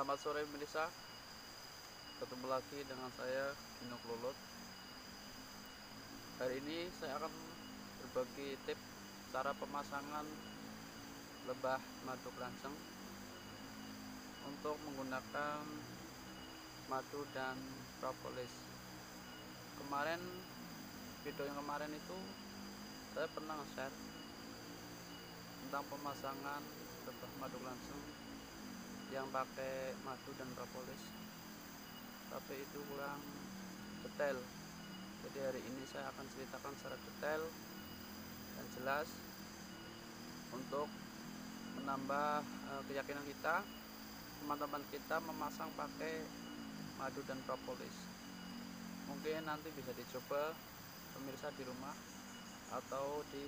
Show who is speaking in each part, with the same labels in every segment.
Speaker 1: Selamat sore pemirsa, ketemu lagi dengan saya Gino Klolot. Hari ini saya akan berbagi tips cara pemasangan lebah madu kelanceng untuk menggunakan madu dan propolis. Video yang kemarin itu saya pernah share tentang pemasangan lebah madu kelanceng yang pakai madu dan propolis, tapi itu kurang detail. Jadi hari ini saya akan ceritakan secara detail dan jelas untuk menambah keyakinan kita, teman-teman kita memasang pakai madu dan propolis. Mungkin nanti bisa dicoba pemirsa di rumah atau di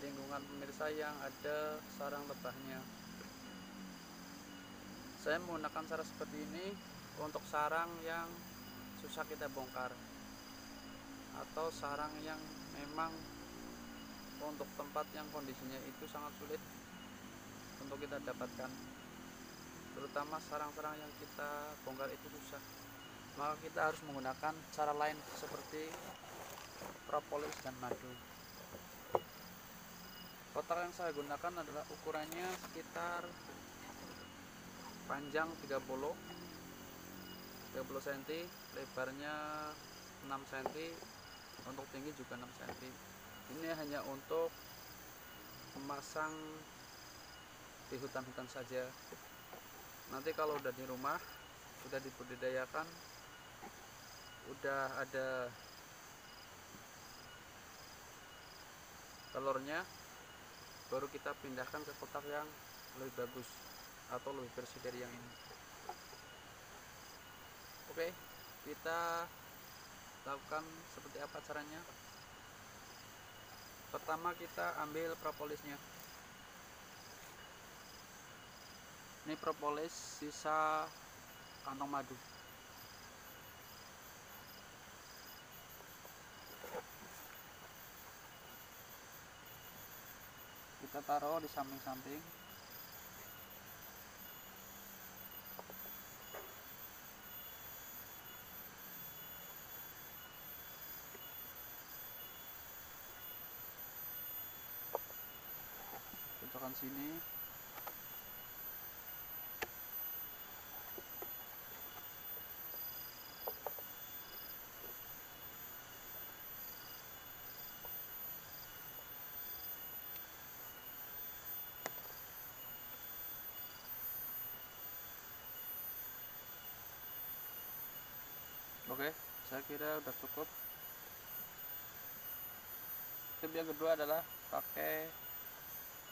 Speaker 1: lingkungan pemirsa yang ada sarang lebahnya. Saya menggunakan cara seperti ini untuk sarang yang susah kita bongkar, atau sarang yang memang untuk tempat yang kondisinya itu sangat sulit untuk kita dapatkan, terutama sarang-sarang yang kita bongkar itu susah. Maka kita harus menggunakan cara lain seperti propolis dan madu. Kotak yang saya gunakan adalah ukurannya sekitar panjang 30 cm, lebarnya 6 cm, untuk tinggi juga 6 cm. Ini hanya untuk memasang di hutan-hutan saja. Nanti kalau udah di rumah, sudah dibudidayakan, udah ada telurnya, baru kita pindahkan ke kotak yang lebih bagus atau lebih bersih dari yang ini. Oke, kita lakukan seperti apa caranya. Pertama kita ambil propolisnya. Ini propolis sisa kantong madu. Kita taruh di samping-samping. Cocokkan sini. Oke, saya kira udah cukup. Tip yang kedua adalah pakai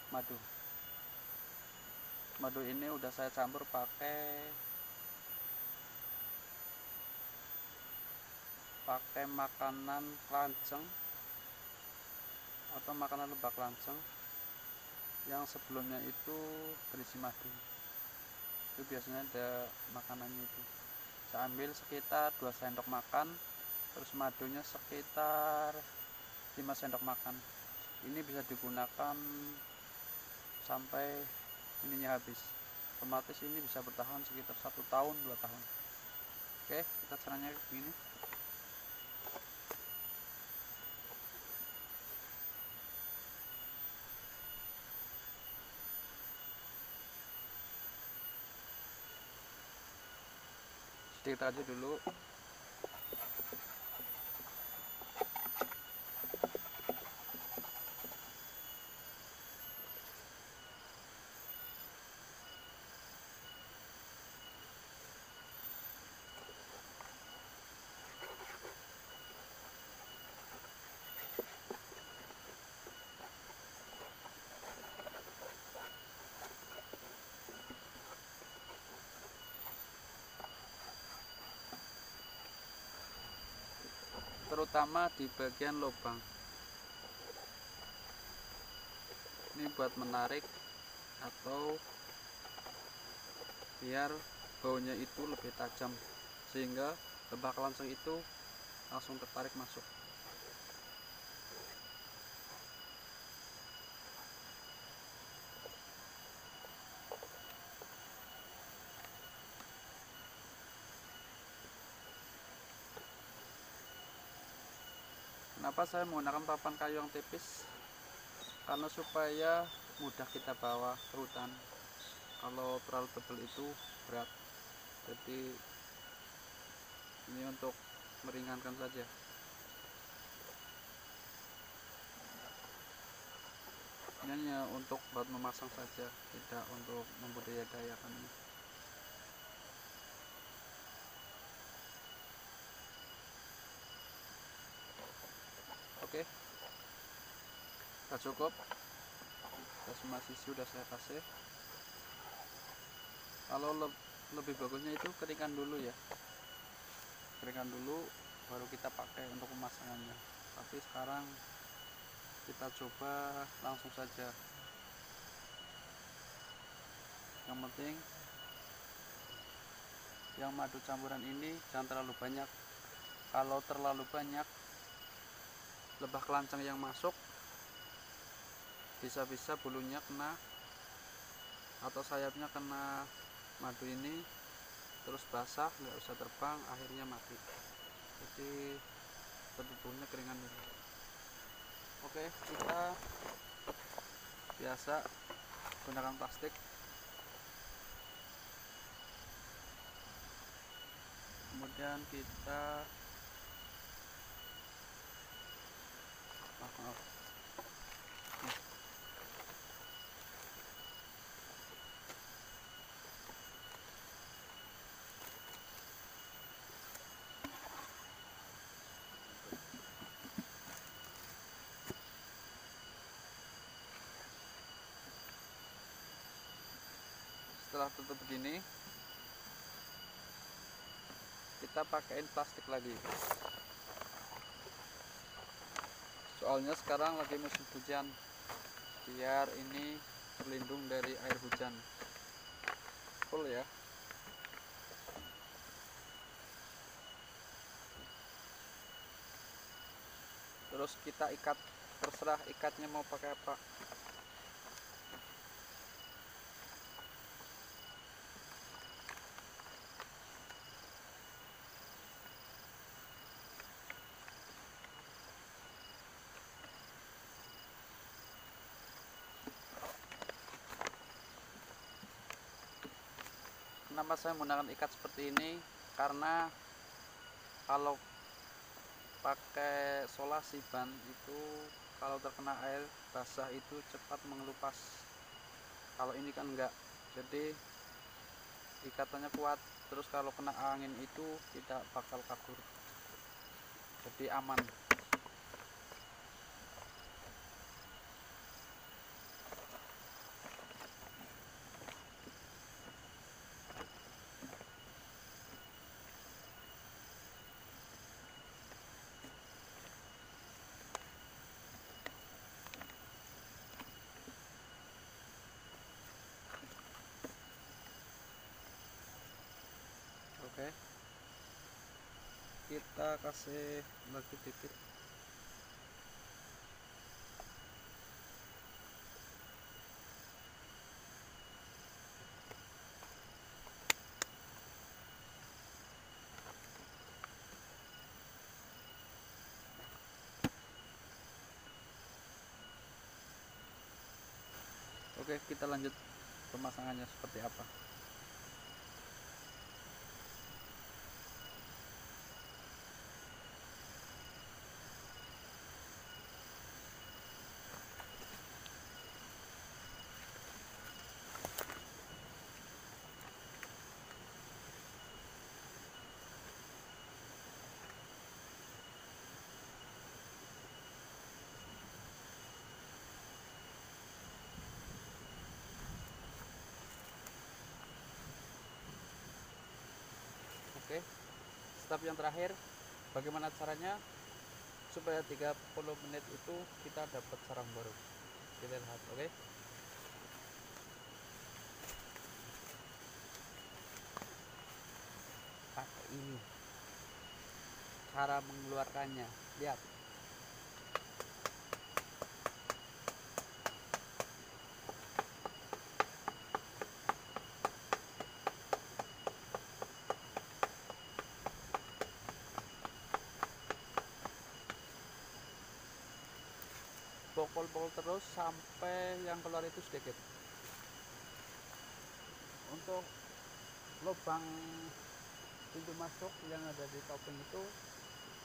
Speaker 1: madu. Madu ini udah saya campur pakai makanan kelanceng atau makanan lebah kelanceng yang sebelumnya itu berisi madu. Itu biasanya ada makanannya itu. Saya ambil sekitar 2 sendok makan, terus madunya sekitar 5 sendok makan. Ini bisa digunakan sampai ininya habis. Otomatis ini bisa bertahan sekitar 1 tahun 2 tahun. Oke, kita caranya begini. Sedikit aja dulu. Terutama di bagian lubang. Ini buat menarik atau biar baunya itu lebih tajam, sehingga lebah kelanceng itu langsung tertarik masuk. Kenapa saya menggunakan papan kayu yang tipis? Karena supaya mudah kita bawa ke hutan. Kalau terlalu tebal itu berat, jadi ini untuk meringankan saja. Ini hanya untuk buat memasang saja, tidak untuk membudidayakannya. Oke, sudah cukup. Semua sisi sudah saya kasih. Kalau lebih bagusnya itu keringkan dulu ya, keringkan dulu baru kita pakai untuk pemasangannya. Tapi sekarang kita coba langsung saja. Yang penting yang madu campuran ini jangan terlalu banyak. Kalau terlalu banyak, lebah kelancang yang masuk bisa-bisa bulunya kena atau sayapnya kena madu ini, terus basah, nggak bisa terbang, akhirnya mati. Jadi lebih bagusnya keringan dulu. Oke, kita biasa gunakan plastik. Kemudian kita maaf. Setelah tutup begini, kita pakaiin plastik lagi. Soalnya sekarang lagi musim hujan, biar ini terlindung dari air hujan. Full ya. Terus kita ikat, terserah ikatnya mau pakai apa. Kenapa saya menggunakan ikat seperti ini? Karena kalau pakai solasi ban itu kalau terkena air basah itu cepat mengelupas. Kalau ini kan enggak, jadi ikatannya kuat, terus kalau kena angin itu tidak bakal kabur, jadi aman. Oke, kita kasih lagi dikit. Oke, kita lanjut pemasangannya seperti apa. Oke, step yang terakhir, bagaimana caranya supaya 30 menit itu kita dapat sarang baru. Kita lihat. Oke, pakai ini cara mengeluarkannya, lihat. dibokol-bokol terus sampai yang keluar itu sedikit. Untuk lubang pintu masuk yang ada di topeng itu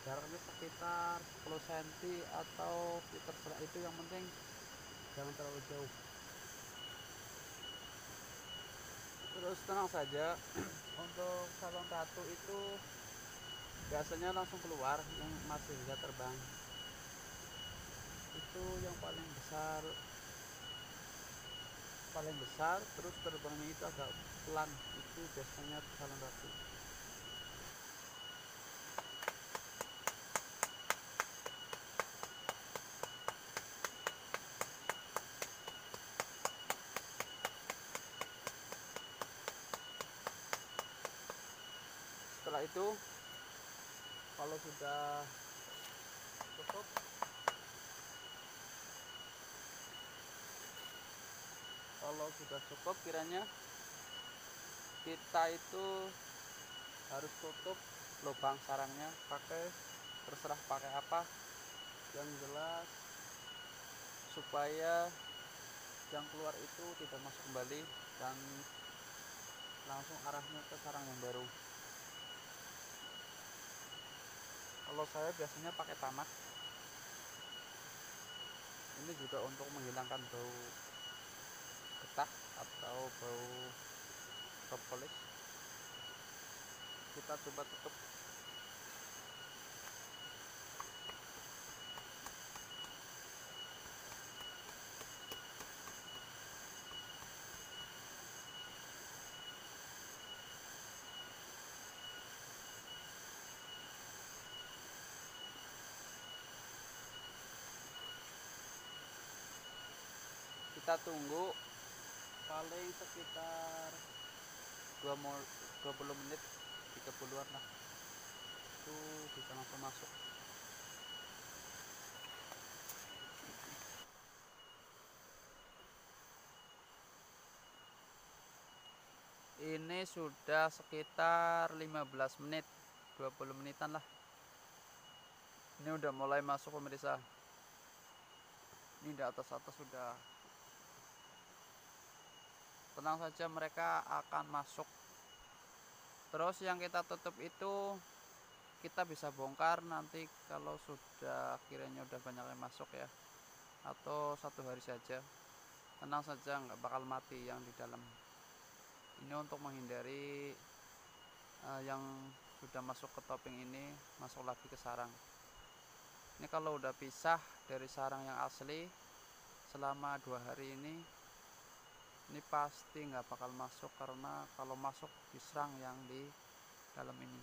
Speaker 1: jaraknya sekitar 10 cm atau terserah, itu yang penting jangan terlalu jauh. Terus tenang saja. Untuk salon ratu itu biasanya langsung keluar, yang masih bisa terbang itu yang paling besar, terus terbangnya itu agak pelan, itu biasanya salon ratu. Setelah itu kalau sudah cukup, kiranya kita itu harus tutup lubang sarangnya terserah pakai apa, yang jelas supaya yang keluar itu tidak masuk kembali dan langsung arahnya ke sarang yang baru. Kalau saya biasanya pakai tanah, ini juga untuk menghilangkan bau getah atau bau propolis. Kita coba tutup. Kita tunggu paling sekitar 20 menit, 30-an lah, itu bisa langsung masuk. Ini sudah sekitar 15 menit, 20 menitan lah. Ini udah mulai masuk pemirsa. Ini di atas sudah. Tenang saja, mereka akan masuk. Terus yang kita tutup itu kita bisa bongkar nanti kalau sudah kiranya udah banyak yang masuk ya, atau 1 hari saja. Tenang saja, nggak bakal mati yang di dalam. Ini untuk menghindari yang sudah masuk ke topeng ini masuk lagi ke sarang. Ini kalau udah pisah dari sarang yang asli selama 2 hari ini pasti nggak bakal masuk, karena kalau masuk diserang yang di dalam ini.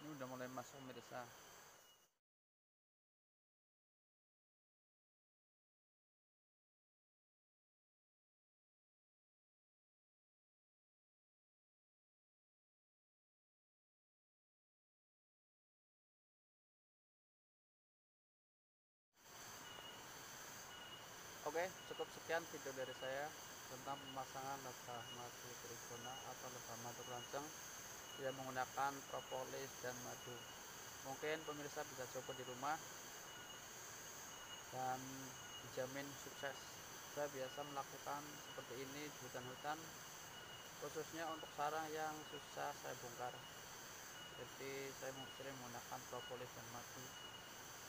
Speaker 1: Ini udah mulai masuk pemirsa. Oke, cukup sekian video dari saya tentang pemasangan lebah madu trigona atau lebah madu lanceng yang menggunakan propolis dan madu. Mungkin pemirsa bisa coba di rumah dan dijamin sukses. Saya biasa melakukan seperti ini di hutan-hutan, khususnya untuk sarang yang susah saya bongkar. Jadi saya sering menggunakan propolis dan madu.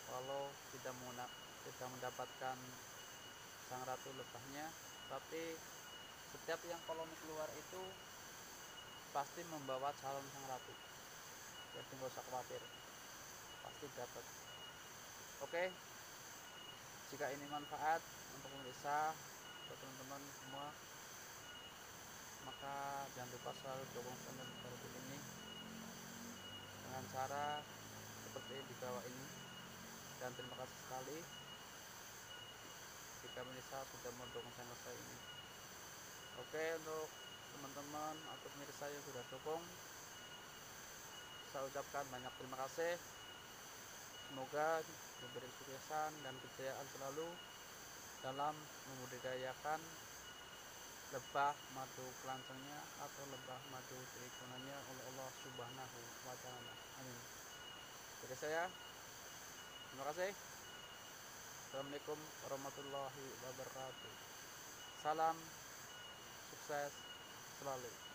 Speaker 1: Kalau tidak mendapatkan sang ratu lebahnya, tapi setiap yang koloni keluar itu pasti membawa calon sang ratu, jadi nggak usah khawatir, pasti dapat. Oke, jika ini manfaat untuk pemirsa, untuk teman-teman semua, maka jangan lupa selalu dukung channel baru ini dengan cara seperti di bawah ini. Dan terima kasih sekali jika pemirsa sudah mendukung channel saya ini. Oke, untuk teman-teman teman-teman atau pemirsa yang sudah dukung. Saya ucapkan banyak terima kasih. Semoga diberi kesuksesan dan kejayaan selalu dalam membudidayakan lebah madu kelancengnya atau lebah madu trigonanya oleh Allah Subhanahu wa Ta'ala. Amin. Dari saya, terima kasih. Assalamualaikum warahmatullahi wabarakatuh. Salam sukses selalu.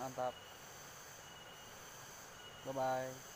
Speaker 1: Mantap. Bye bye.